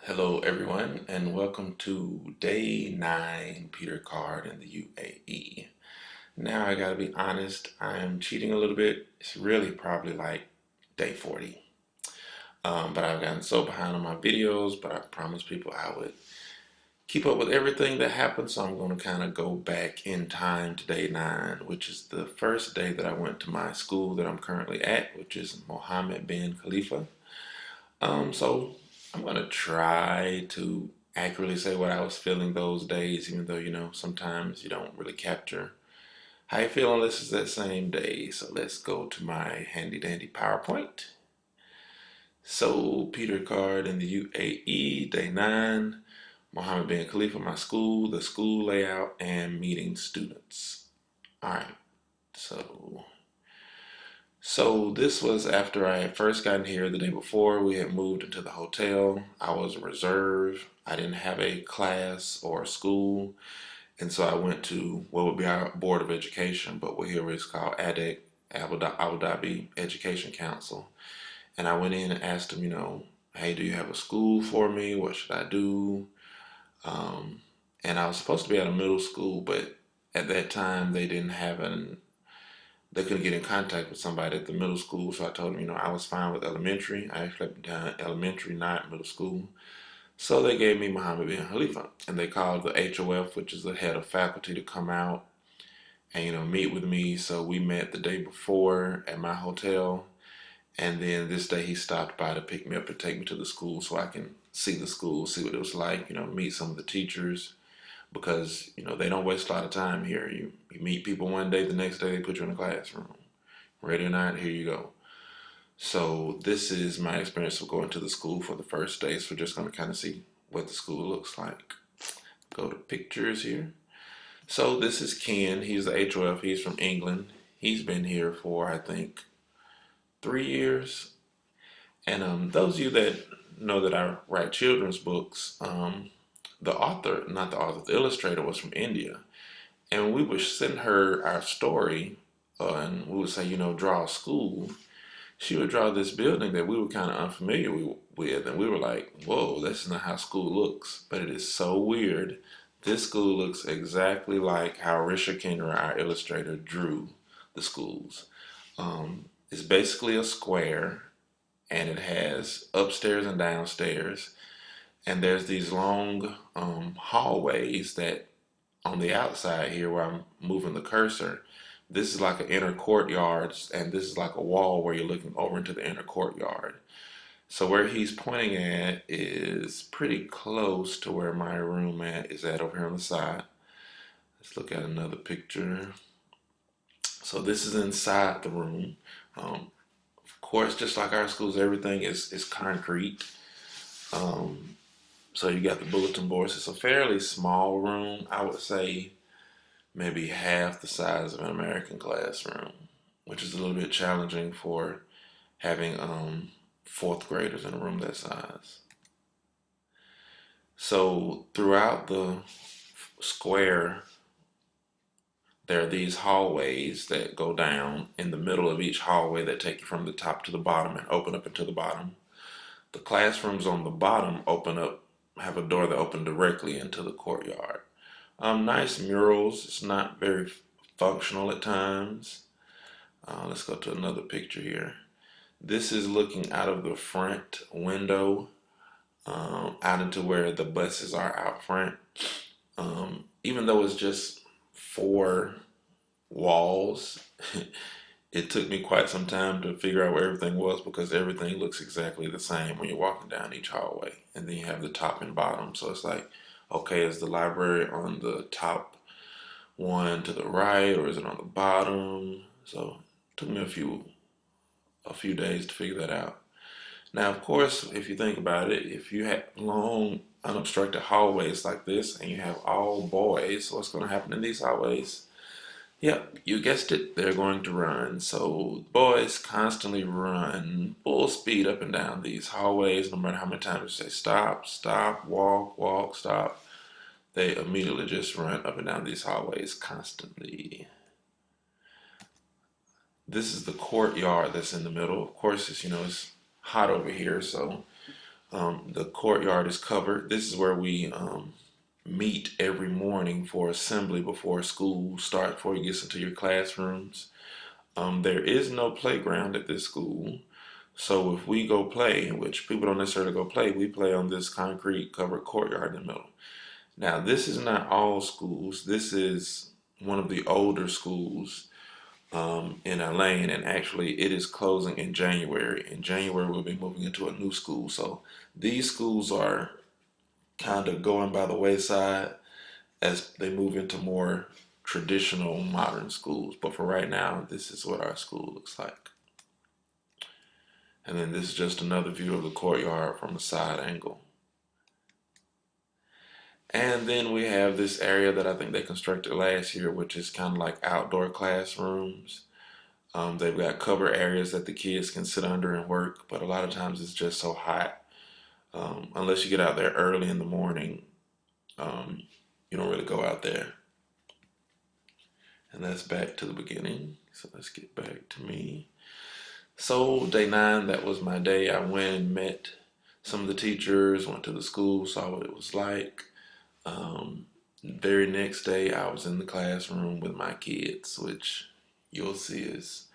Hello, everyone, and welcome to day 9 Peter Card in the UAE. Now, I gotta be honest, I am cheating a little bit. It's really probably like day 40. But I've gotten so behind on my videos, but I promised people I would keep up with everything that happened, so I'm going to kind of go back in time to day 9, which is the first day that I went to my school that I'm currently at, which is Mohammed Bin Khalifa. So I'm gonna try to accurately say what I was feeling those days, even though sometimes you don't really capture how you feel unless it's that same day. So let's go to my handy dandy PowerPoint. So Peter Card in the UAE, day 9, Mohammed bin Khalifa, my school, the school layout, and meeting students. All right, so this was after I had first gotten here the day before. We had moved into the hotel. I was reserved. I didn't have a class or a school. And so I went to what would be our Board of Education, but what here is called ADEC, Abu Dhabi Education Council. And I went in and asked them, hey, do you have a school for me? What should I do? And I was supposed to be at a middle school, but at that time they couldn't get in contact with somebody at the middle school, so I told them, I was fine with elementary. I actually done elementary, not middle school. So they gave me Mohammed bin Khalifa, and they called the HOF, which is the head of faculty, to come out and meet with me. So we met the day before at my hotel, and then this day he stopped by to pick me up and take me to the school so I can see the school, see what it was like, meet some of the teachers because they don't waste a lot of time here. You meet people one day, the next day they put you in a classroom. Ready or not, here you go. So this is my experience of going to the school for the first day. So we're just going to kind of see what the school looks like. Go to pictures here. So this is Ken. He's the HOF. He's from England. He's been here for, I think, 3 years. And those of you that know that I write children's books, the author, not the author, the illustrator was from India. And we would send her our story, and we would say, draw a school. She would draw this building that we were kind of unfamiliar with, and we were like, whoa, that's not how school looks. But it is so weird. This school looks exactly like how Risha Kendra, our illustrator, drew the schools. It's basically a square, and it has upstairs and downstairs, and there's these long hallways that on the outside here where I'm moving the cursor, this is like an inner courtyard, and this is like a wall where you're looking over into the inner courtyard. So where he's pointing at is pretty close to where my room is at over here on the side. Let's look at another picture. So this is inside the room. Of course, just like our schools, everything is concrete. So you got the bulletin boards. It's a fairly small room. I would say maybe half the size of an American classroom, which is a little bit challenging for having fourth graders in a room that size. So throughout the square, there are these hallways that go down in the middle of each hallway that take you from the top to the bottom and open up into the bottom. The classrooms on the bottom have a door that open directly into the courtyard. Nice murals. It's not very functional at times. Let's go to another picture here. This is looking out of the front window, out into where the buses are out front. Even though it's just 4 walls, it took me quite some time to figure out where everything was because everything looks exactly the same when you're walking down each hallway. And then you have the top and bottom. So it's like, okay, is the library on the top one to the right or is it on the bottom? So it took me a few days to figure that out. Now, of course, if you think about it, if you have long unobstructed hallways like this and you have all boys, what's going to happen in these hallways? Yep, you guessed it, they're going to run. So boys constantly run full speed up and down these hallways, no matter how many times you say stop, stop, walk, walk, stop. They immediately just run up and down these hallways constantly. This is the courtyard that's in the middle. Of course, it's hot over here, so The courtyard is covered. This is where we meet every morning for assembly before school starts, before you get into your classrooms. There is no playground at this school. So if we go play, which people don't necessarily go play, we play on this concrete covered courtyard in the middle. Now, this is not all schools. This is one of the older schools in LA, and actually it is closing in January. In January, we'll be moving into a new school. So these schools are kind of going by the wayside as they move into more traditional modern schools. But for right now, this is what our school looks like. And then this is just another view of the courtyard from a side angle. And then we have this area that I think they constructed last year, which is kind of like outdoor classrooms. They've got cover areas that the kids can sit under and work, but a lot of times it's just so hot. Unless you get out there early in the morning, um, you don't really go out there. And that's back to the beginning. So let's get back to me. So day 9, that was my day. I went and met some of the teachers, went to the school, saw what it was like. Very next day, I was in the classroom with my kids, which you'll see is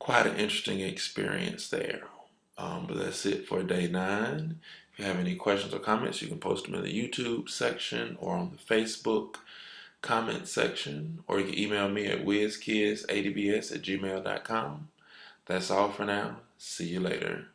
quite an interesting experience there. But that's it for day 9. If you have any questions or comments, you can post them in the YouTube section or on the Facebook comment section, or you can email me at whizkidsadbs@gmail.com. That's all for now. See you later.